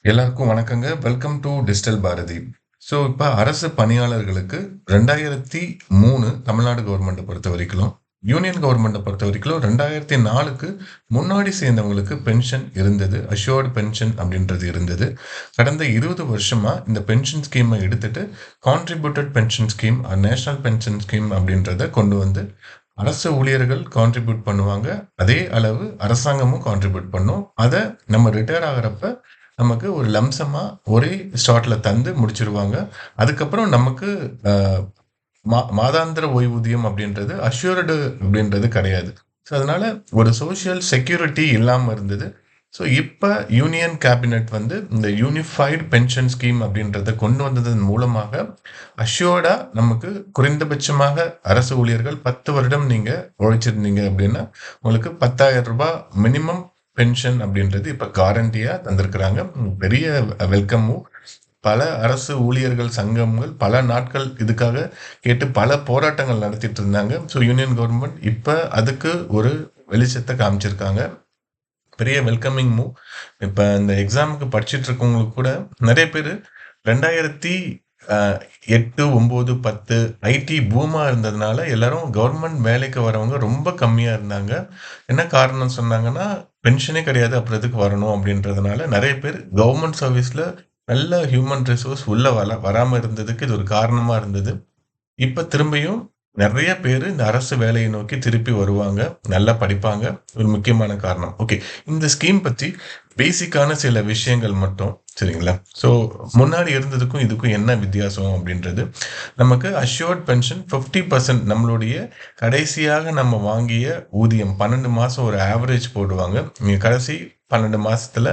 எல்லாருக்கும் வணக்கங்க. Welcome to digital Bharathi. So, இப்ப அரசு பணியாளர்களுக்கு 2003 தமிழ்நாடு கவர்மெண்ட்ட பொறுத்தவரைக்கும், யூனியன் கவர்மெண்ட்ட பொறுத்தவரைக்கும் 2004க்கு முன்னாடி சேர்ந்தவங்களுக்கு பென்ஷன் இருந்தது. அஷ்யூர்ட் பென்ஷன் அப்படின்றது இருந்தது. கடந்த 20 வருஷமா இந்த பென்ஷன் ஸ்கீமை எடுத்துட்டு, contributed pension scheme, national pension scheme அப்படின்றத கொண்டு வந்து அரசு ஊழியர்கள் கான்ட்ரிபியூட் பண்ணுவாங்க. அதே அளவு அரசாங்கமும் கான்ட்ரிபியூட் பண்ணும். அத நம்ம ரிட்டயர் ஆகுறப்ப நமக்கு ஒரு லம்சமா ஒரே ஸ்டார்ட்ல தந்து முடிச்சிருவாங்க. அதுக்கப்புறம் நமக்கு அ மாதாந்திர ஓய்வூதியம் அப்படின்றது அஷ்யூர்டு அப்படின்றது கிடையாது. ஸோ அதனால ஒரு சோசியல் செக்யூரிட்டி இல்லாம இருந்தது. ஸோ இப்ப யூனியன் கேபினெட் வந்து இந்த யூனிஃபைடு பென்ஷன் ஸ்கீம் அப்படின்றத கொண்டு வந்ததன் மூலமாக அஷ்யூர்டா நமக்கு குறைந்தபட்சமாக அரசு ஊழியர்கள் 10 வருடம் நீங்க உழைச்சிருந்தீங்க அப்படின்னா உங்களுக்கு ரூ. 10,000 மினிமம் பென்ஷன் அப்படின்றது இப்ப கேரண்டியா தந்திருக்கிறாங்க. பெரிய வெல்கமும். பல அரசு ஊழியர்கள் சங்கங்கள் பல நாட்கள் இதுக்காக கேட்டு பல போராட்டங்கள் நடத்திட்டு இருந்தாங்க. ஸோ யூனியன் கவர்மெண்ட் இப்ப அதுக்கு ஒரு வெளிச்சத்தை காமிச்சிருக்காங்க. பெரிய வெல்கமிங் மூவ். இப்ப இந்த எக்ஸாமுக்கு படிச்சுட்டு இருக்கவங்களுக்கு கூட நிறைய பேர் 2008, 9, 10 ஐடி பூமா இருந்ததுனால எல்லாரும் கவர்மெண்ட் வேலைக்கு வரவங்க ரொம்ப கம்மியா இருந்தாங்க. என்ன காரணம் சொன்னாங்கன்னா, பென்ஷனே கிடையாது அப்புறம் எதுக்கு வரணும் அப்படின்றதுனால நிறைய பேர் கவர்மெண்ட் சர்வீஸ்ல நல்ல ஹியூமன் ரிசோர்ஸ் உள்ள வராம இருந்ததுக்கு இது ஒரு காரணமா இருந்தது. இப்ப திரும்பியும் நெறைய பேரு இந்த அரசு வேலையை நோக்கி திருப்பி வருவாங்க. நல்லா படிப்பாங்க. ஒரு முக்கியமான காரணம். ஓகே. இந்த ஸ்கீம் பத்தி பேசிக்கான சில விஷயங்கள் மட்டும் சரிங்களா? ஸோ முன்னாடி இருந்ததுக்கும் இதுக்கும் என்ன வித்தியாசம் அப்படின்றது, நமக்கு அஷ்யூர்ட் பென்ஷன் 50% நம்மளுடைய கடைசியாக நம்ம வாங்கிய ஊதியம் 12 மாசம் ஒரு ஆவரேஜ் போடுவாங்க. நீங்க கடைசி 12 மாசத்துல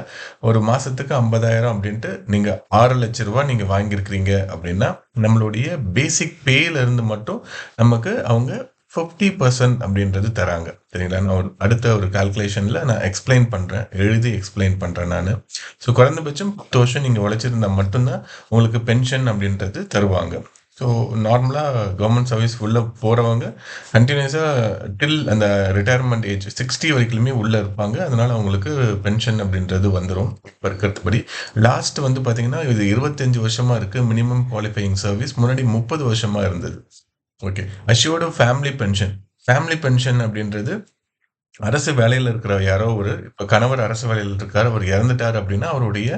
ஒரு மாசத்துக்கு 50,000 அப்படின்ட்டு நீங்க ரூ. 6,00,000 நீங்க வாங்கியிருக்கிறீங்க அப்படின்னா, நம்மளுடைய பேசிக் பேல இருந்து மட்டும் நமக்கு அவங்க 50% அப்படின்றது தராங்க. சரிங்களா? நான் அடுத்த ஒரு கால்குலேஷன்ல நான் எக்ஸ்பிளைன் பண்றேன். எழுதி எக்ஸ்பிளைன் பண்றேன் நானு. ஸோ குறைந்தபட்சம் 10 வருஷம் நீங்க உழைச்சிருந்தா மட்டும் தான் உங்களுக்கு பென்ஷன் அப்படின்றது தருவாங்க. ஸோ நார்மலா கவர்மெண்ட் சர்வீஸ் உள்ள போறவங்க கன்டினியூஸா டில் அந்த ரிட்டயர்மெண்ட் ஏஜ் 60 வரைக்குமே உள்ள இருப்பாங்க. அதனால அவங்களுக்கு பென்ஷன் அப்படின்றது வந்துரும். இப்ப இருக்கிறதுபடி. லாஸ்ட் வந்து பார்த்தீங்கன்னா, இது 25 வருஷமா இருக்கு. Minimum qualifying service. முன்னாடி 30 வருஷமா இருந்தது. Okay. Assured family pension. Family pension அப்படின்றது அரசு வேலையில இருக்கிற யாரோ இப்ப கணவர் அரசு வேலையில இருக்காரு. அவர் இறந்துட்டாரு அப்படின்னா, அவருடைய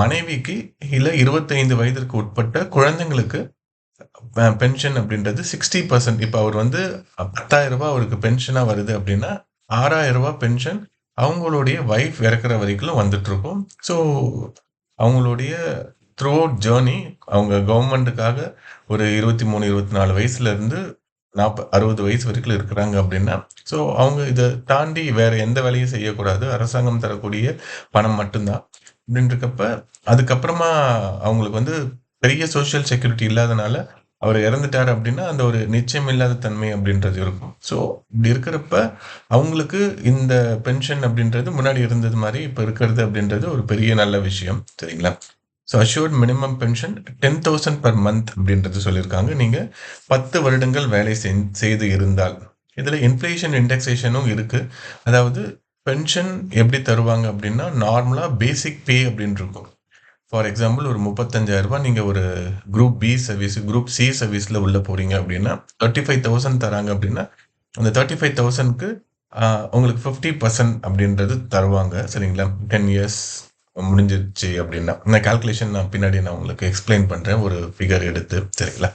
மனைவிக்கு இல்ல 25 வயதிற்கு உட்பட்ட குழந்தைங்களுக்கு பென்ஷன் அப்படின்றது 60%. இப்ப அவர் வந்து ரூ. 10,000 அவருக்கு பென்ஷனா வருது அப்படின்னா, ரூ. 6,000 பென்ஷன் அவங்களுடைய வைஃப் இறக்குற வரைக்கும் வந்துட்டு இருக்கும். ஸோ அவங்களுடைய த்ரூ அவுட் ஜர்னி அவங்க கவர்மெண்ட்டுக்காக ஒரு 23, 24 வயசுல இருந்து 60 வயசு வரைக்கும் இருக்கிறாங்க அப்படின்னா, ஸோ அவங்க இத தாண்டி வேற எந்த வேலையும் செய்யக்கூடாது. அரசாங்கம் தரக்கூடிய பணம் மட்டும் தான். அப்படின்றக்கப்ப, அதுக்கப்புறமா அவங்களுக்கு வந்து பெரிய சோசியல் செக்யூரிட்டி இல்லாதனால, அவரு இறந்துட்டாரு அப்படின்னா, அந்த ஒரு நிச்சயம் இல்லாத தன்மை அப்படின்றது இருக்கும். ஸோ இப்படி இருக்கிறப்ப, அவங்களுக்கு இந்த பென்ஷன் அப்படின்றது முன்னாடி இருந்தது மாரி இப்ப இருக்கிறது அப்படின்றது ஒரு பெரிய நல்ல விஷயம். சரிங்களா? So assured minimum pension 10,000 per month அப்படின்றது சொல்லியிருக்காங்க. நீங்க 10 வருடங்கள் வேலை செய்து இருந்தால். இதுல இன்ஃப்ளேஷன் இண்டெக்ஸேஷனும் இருக்கு. அதாவது பென்ஷன் எப்படி தருவாங்க அப்படின்னா, நார்மலா பேசிக் பே அப்படின்னு இருக்கும். ஃபார் எக்ஸாம்பிள் ஒரு ரூ. 35,000 நீங்க ஒரு group B service, group C சர்வீஸ்ல உள்ள போறீங்க அப்படின்னா, 35,000 தராங்க அப்படின்னா, அந்த 35,000க்கு உங்களுக்கு 50% அப்படின்றது தருவாங்க. சரிங்களா? 10 இயர்ஸ் முடிஞ்சிருச்சு அப்படின்னா. இந்த கால்குலேஷன் நான் பின்னாடி நான் உங்களுக்கு எக்ஸ்பிளைன் பண்றேன். ஒரு ஃபிகர் எடுத்து. சரிங்களா?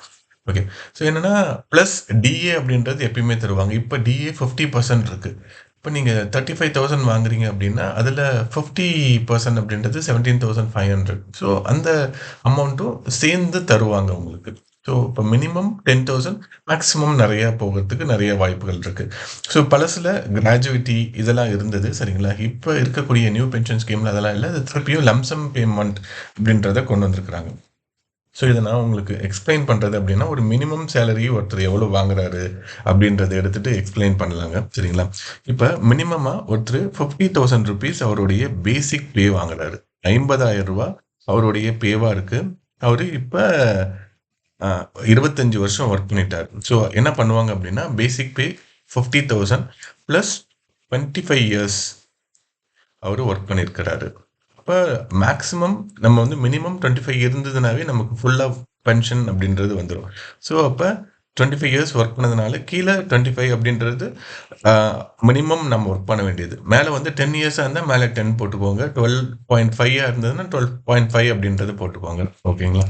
ஓகே. ஸோ என்னன்னா, பிளஸ் டிஏ அப்படின்றது எப்பயுமே தருவாங்க. இப்ப டிஏ 50% இருக்கு. இப்ப நீங்க 35,000 வாங்குறீங்க அப்படின்னா, அதுல 50% அப்படின்றது 17,500. ஸோ அந்த அமௌண்ட்டும் சேர்ந்து தருவாங்க உங்களுக்கு. ஸோ இப்ப மினிமம் 10,000 மேக்ஸிமம் நெறைய போகறதுக்கு நெறைய வாய்ப்புகள் இருக்கு. ஸோ பழசுல கிராஜுவிட்டி இதெல்லாம் இருந்தது. சரிங்களா? இப்ப இருக்கக்கூடிய நியூ பென்ஷன் ஸ்கீம்ல அதெல்லாம் இல்ல. அது திருப்பியும் லம்சம் பேமெண்ட் அப்படின்றத கொண்டு வந்திருக்கிறாங்க. ஸோ இத நான் உங்களுக்கு எக்ஸ்பிளைன் பண்றது அப்படின்னா, ஒரு மினிமம் சேலரி ஒருத்தர் எவ்வளோ வாங்குறாரு அப்படின்றத எடுத்துட்டு எக்ஸ்பிளைன் பண்ணலாங்க. சரிங்களா? இப்ப மினிமமா ஒருத்தர் ₹50,000 அவருடைய பேசிக் பே வாங்குறாரு. ரூ. 50,000 அவருடைய பேவா இருக்கு. அவரு இப்ப அ 25 வருஷம் ஒர்க் பண்ணிட்டாரு. ஸோ என்ன பண்ணுவாங்க அப்படின்னா, பேசிக் பே 50,000 பிளஸ் 25 இயர்ஸ் அவரு ஒர்க் பண்ணியிருக்கிறாரு. அப்ப மேக்ஸிமம் நம்ம வந்து மினிமம் 25 இருந்ததுனாவே நமக்கு ஃபுல்லா பென்ஷன் அப்படின்றது வந்துரும். ஸோ அப்ப 25 இயர்ஸ் ஒர்க் பண்ணதுனால கீழ 25 அப்படின்றது மினிமம் நம்ம ஒர்க் பண்ண வேண்டியது. மேல வந்து 10 இயர்ஸா இருந்தா மேல 10 போட்டுக்கோங்க. 12.5 இருந்ததுன்னா 12.5 அப்படின்றது போட்டுக்கோங்க. ஓகேங்களா?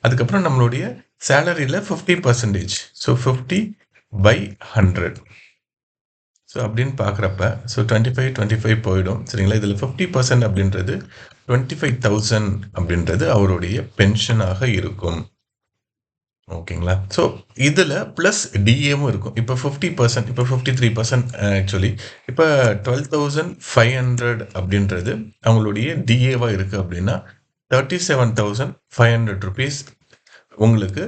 அதுக்கப்புறம் நம்மளுடைய சேலரில 50%. ஸோ 50/100. ஸோ அப்படின்னு பார்க்குறப்ப ஸோ 25 போயிடும். சரிங்களா? இதில் 50% அப்படின்றது 25,000 அப்படின்றது அவருடைய பென்ஷனாக இருக்கும். ஓகேங்களா? ஸோ இதில் ப்ளஸ் டிஏவும் இருக்கும். இப்போ 50%, இப்போ 53% ஆக்சுவலி. இப்போ 12,500 அப்படின்றது அவங்களுடைய டிஏவாக இருக்குது அப்படின்னா 37,500 ருபீஸ் உங்களுக்கு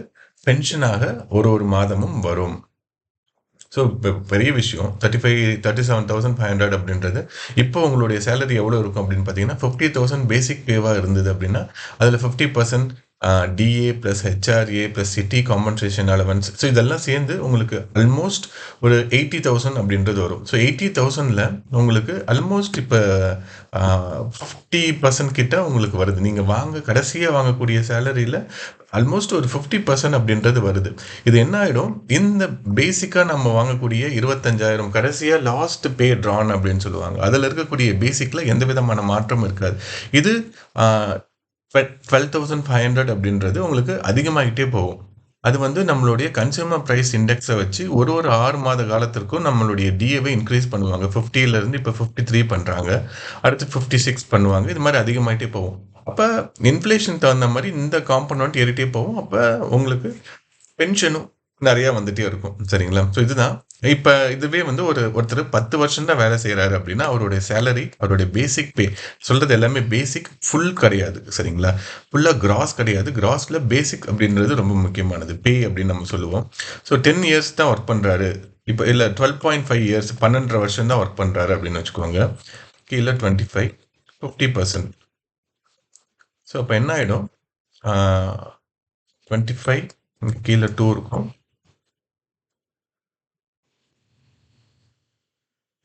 பென்ஷனாக ஒரு ஒரு மாதமும் வரும். ஸோ பெரிய விஷயம் 37,500 அப்படின்றது. இப்போ உங்களுடைய சேலரி எவ்வளோ இருக்கும் அப்படின்னு பார்த்தீங்கன்னா 50,000 பேசிக் பேவாக இருந்தது அப்படின்னா அதில் 50% DA plus HRA plus city compensation allowance, so இதெல்லாம் சேர்ந்து உங்களுக்கு ஆல்மோஸ்ட் ஒரு 80,000 அப்படின்றது வரும். ஸோ 80,000ல் உங்களுக்கு ஆல்மோஸ்ட் இப்போ 50% கிட்ட உங்களுக்கு வருது. நீங்கள் கடைசியாக வாங்கக்கூடிய சேலரியில் ஆல்மோஸ்ட் ஒரு 50% அப்படின்றது வருது. இது என்ன ஆகிடும், இந்த பேசிக்காக நம்ம வாங்கக்கூடிய 25,000 கடைசியாக லாஸ்ட் பே ட்ரான் அப்படின்னு சொல்லுவாங்க, அதில் இருக்கக்கூடிய பேசிக்கில் எந்த விதமான மாற்றம் இருக்காது. இது 12,500 அப்படின்றது உங்களுக்கு அதிகமாகிட்டே போகும். அது வந்து நம்மளுடைய கன்சியூமர் ப்ரைஸ் இண்டெக்ஸை வச்சு ஒரு ஒரு 6 மாத காலத்திற்கும் நம்மளுடைய டிஏவை இன்க்ரீஸ் பண்ணுவாங்க. 50லேருந்து இப்போ 53 பண்ணுறாங்க, அடுத்து 56 பண்ணுவாங்க. இது மாதிரி அதிகமாகிட்டே போகும். அப்போ இன்ஃப்ளேஷன் தகுந்த மாதிரி இந்த காம்பனண்ட் ஏறிட்டே போகும். அப்போ உங்களுக்கு பென்ஷனும் நிறைய வந்துட்டே இருக்கும். சரிங்களா? ஸோ இதுதான். இப்போ இதுவே வந்து ஒருத்தர் 10 வருஷம் தான் வேலை செய்கிறாரு அப்படின்னா அவருடைய சேலரி, அவருடைய பேசிக் பே, சொல்றது எல்லாமே பேசிக், ஃபுல் கிடையாது. சரிங்களா? ஃபுல்லாக கிராஸ் கிடையாது. கிராஸில் பேசிக் அப்படின்றது ரொம்ப முக்கியமானது, பே அப்படின்னு நம்ம சொல்லுவோம். ஸோ 10 இயர்ஸ் தான் ஒர்க் பண்ணுறாரு, இப்போ இல்லை 12.5 இயர்ஸ் 12.5 வருஷம் தான் ஒர்க் பண்ணுறாரு அப்படின்னு வச்சுக்கோங்க. கீழே 25 50%. ஸோ அப்போ என்ன ஆகிடும், 25 கீழே 2 இருக்கும்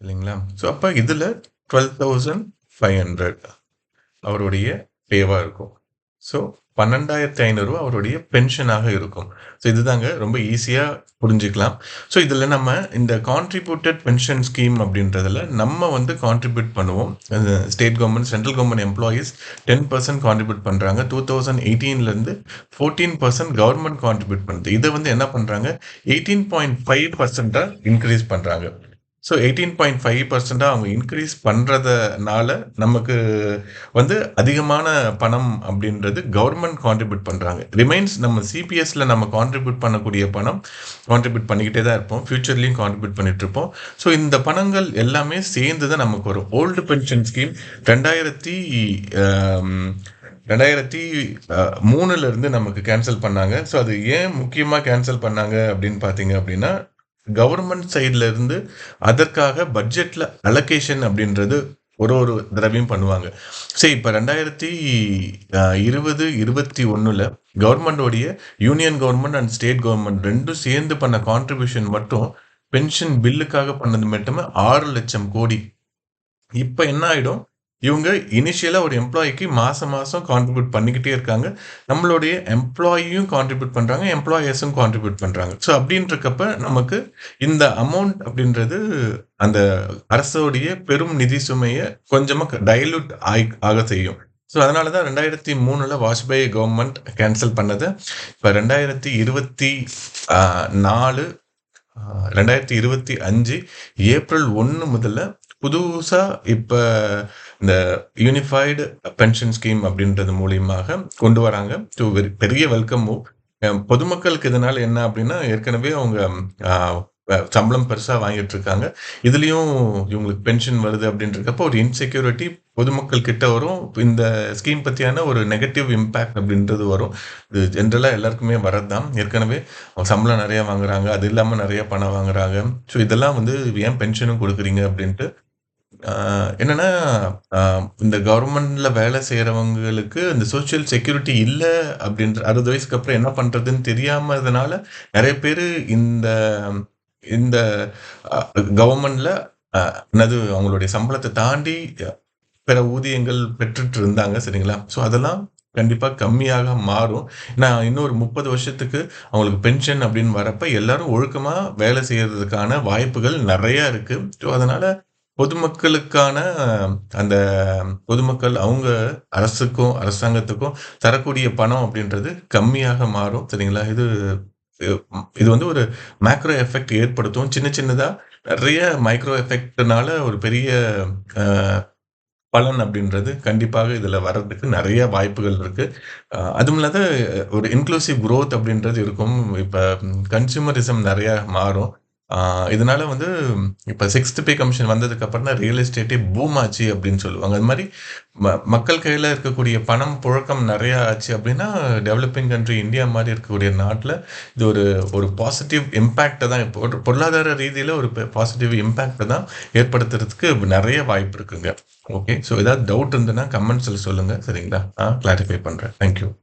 இல்லைங்களா? ஸோ அப்போ இதில் 12,500 அவருடைய பேவாக இருக்கும். ஸோ 12,500 அவருடைய பென்ஷனாக இருக்கும். ஸோ இதுதாங்க, ரொம்ப ஈஸியாக புரிஞ்சுக்கலாம். ஸோ இதில் நம்ம இந்த கான்ட்ரிபியூட்டட் பென்ஷன் ஸ்கீம் அப்படின்றதில் நம்ம வந்து கான்ட்ரிபியூட் பண்ணுவோம். State government, central government employees 10% contribute பண்ணுறாங்க. 2018லேருந்து 14% கவர்மெண்ட் கான்ட்ரிபியூட் பண்ணுது. இதை வந்து என்ன பண்ணுறாங்க, 18.5% இன்க்ரீஸ் பண்ணுறாங்க. ஸோ 18.5% அவங்க இன்க்ரீஸ் பண்ணுறதுனால நமக்கு வந்து அதிகமான பணம் அப்படின்றது கவர்மெண்ட் கான்ட்ரிபியூட் பண்ணுறாங்க. ரிமைன்ஸ் நம்ம சிபிஎஸ்ல நம்ம கான்ட்ரிபியூட் பண்ணக்கூடிய பணம் கான்ட்ரிபியூட் பண்ணிக்கிட்டே தான் இருப்போம், ஃபியூச்சர்லேயும் கான்ட்ரிபியூட் பண்ணிட்டு இருப்போம். ஸோ இந்த பணங்கள் எல்லாமே சேர்ந்து தான் நமக்கு வரும். ஓல்டு பென்ஷன் ஸ்கீம் 2003லேருந்து நமக்கு கேன்சல் பண்ணாங்க. ஸோ அது ஏன் முக்கியமாக கேன்சல் பண்ணாங்க அப்படின்னு பார்த்தீங்க அப்படின்னா, கவர்மெண்ட் சைட்ல இருந்து அதற்காக பட்ஜெட்ல அலோகேஷன் அப்படின்றது ஒரு ஒரு தடவையும் பண்ணுவாங்க. சரி, இப்போ 2020-21ல் கவர்மெண்டோடைய union government and state government ரெண்டும் சேர்ந்து பண்ண கான்ட்ரிபியூஷன் மட்டும் பென்ஷன் பில்லுக்காக பண்ணது மட்டுமே 6 லட்சம் கோடி. இப்போ என்ன ஆகிடும், இவங்க இனிஷியலாக ஒரு எம்ப்ளாயிக்கு மாதம் மாதம் கான்ட்ரிபியூட் பண்ணிக்கிட்டே இருக்காங்க. நம்மளுடைய எம்ப்ளாயியும் கான்ட்ரிபியூட் பண்ணுறாங்க, எம்ப்ளாயர்ஸும் கான்ட்ரிபியூட் பண்ணுறாங்க. ஸோ அப்படின்றக்கப்ப நமக்கு இந்த அமௌண்ட் அப்படின்றது அந்த அரசோடைய பெரும் நிதி சுமையை கொஞ்சமாக டைல்யூட் ஆக செய்யும். ஸோ அதனால தான் 2003ல் வாஜ்பாய் கவர்மெண்ட் கேன்சல் பண்ணதை இப்போ 2025 ஏப்ரல் 1 முதல்ல புதுசாக இப்போ இந்த யூனிஃபைடு பென்ஷன் ஸ்கீம் அப்படின்றது மூலியமாக கொண்டு வராங்க. ஸோ பெரிய வெல்கம் மூவ். பொதுமக்களுக்கு இதனால என்ன அப்படின்னா, ஏற்கனவே அவங்க சம்பளம் பெருசாக வாங்கிட்டு இருக்காங்க, இதுலேயும் இவங்களுக்கு பென்ஷன் வருது அப்படின்றப்போ ஒரு இன்செக்யூரிட்டி பொதுமக்கள் கிட்ட வரும். இந்த ஸ்கீம் பற்றியான ஒரு நெகட்டிவ் இம்பேக்ட் அப்படின்றது வரும். இது ஜென்ரலாக எல்லாருக்குமே வரது தான். ஏற்கனவே அவங்க சம்பளம் நிறையா வாங்குறாங்க, அது இல்லாமல் நிறைய பணம் வாங்குறாங்க. ஸோ இதெல்லாம் வந்து ஏன் பென்ஷனும் கொடுக்குறீங்க அப்படின்ட்டு என்னன்னா, இந்த கவர்மெண்ட்ல வேலை செய்கிறவங்களுக்கு இந்த சோஷியல் செக்யூரிட்டி இல்லை அப்படின்ற 60 வயசுக்கு அப்புறம் என்ன பண்ணுறதுன்னு தெரியாமதுனால நிறைய பேர் இந்த இந்த கவர்மெண்ட்ல என்னது அவங்களுடைய சம்பளத்தை தாண்டி பிற ஊதியங்கள் பெற்றுட்டு இருந்தாங்க. சரிங்களா? ஸோ அதெல்லாம் கண்டிப்பா கம்மியாக மாறும். ஏன்னா இன்னும் ஒரு 30 வருஷத்துக்கு அவங்களுக்கு பென்ஷன் அப்படின்னு வரப்ப எல்லாரும் ஒழுக்கமா வேலை செய்யறதுக்கான வாய்ப்புகள் நெறைய இருக்கு. ஸோ அதனால பொதுமக்களுக்கான அந்த பொதுமக்கள் அவங்க அரசுக்கும், அரசாங்கத்துக்கும் தரக்கூடிய பணம் அப்படின்றது கம்மியாக மாறும். சரிங்களா? இது வந்து ஒரு மேக்ரோ எஃபெக்ட் ஏற்படுத்தும். சின்ன சின்னதா நெறைய மைக்ரோ எஃபெக்ட்னால ஒரு பெரிய அ பலன் அப்படின்றது கண்டிப்பாக இதுல வர்றதுக்கு நெறைய வாய்ப்புகள் இருக்கு. அதுவும் இல்லாத ஒரு இன்க்ளூசிவ் குரோத் அப்படின்றது இருக்கும். இப்ப கன்சியூமரிசம் நெறைய மாறும். ஆ இதனால வந்து இப்ப 6த் பே கமிஷன் வந்ததுக்கு அப்புறம் தான் ரியல் எஸ்டேட்டே பூம் ஆச்சு அப்படின்னு சொல்லுவாங்க. அது மாரி மக்கள் கையில இருக்கக்கூடிய பணம் புழக்கம் நெறைய ஆச்சு அப்படின்னா, டெவலப்பிங் கண்ட்ரி இந்தியா மாரி இருக்கக்கூடிய நாட்ல இது ஒரு ஒரு பாசிட்டிவ் இம்பாக்ட்ட தான் இப்போ ஒரு பொருளாதார ரீதியில ஒரு பாசிட்டிவ் இம்பாக்ட்ட தான் ஏற்படுத்துறதுக்கு நெறைய வாய்ப்பு இருக்குங்க. ஓகே. ஸோ ஏதாவது டவுட் இருந்ததுன்னா கமெண்ட்ஸ்ல சொல்லுங்க. சரிங்களா? நான் கிளாரிஃபை பண்றேன். Thank you.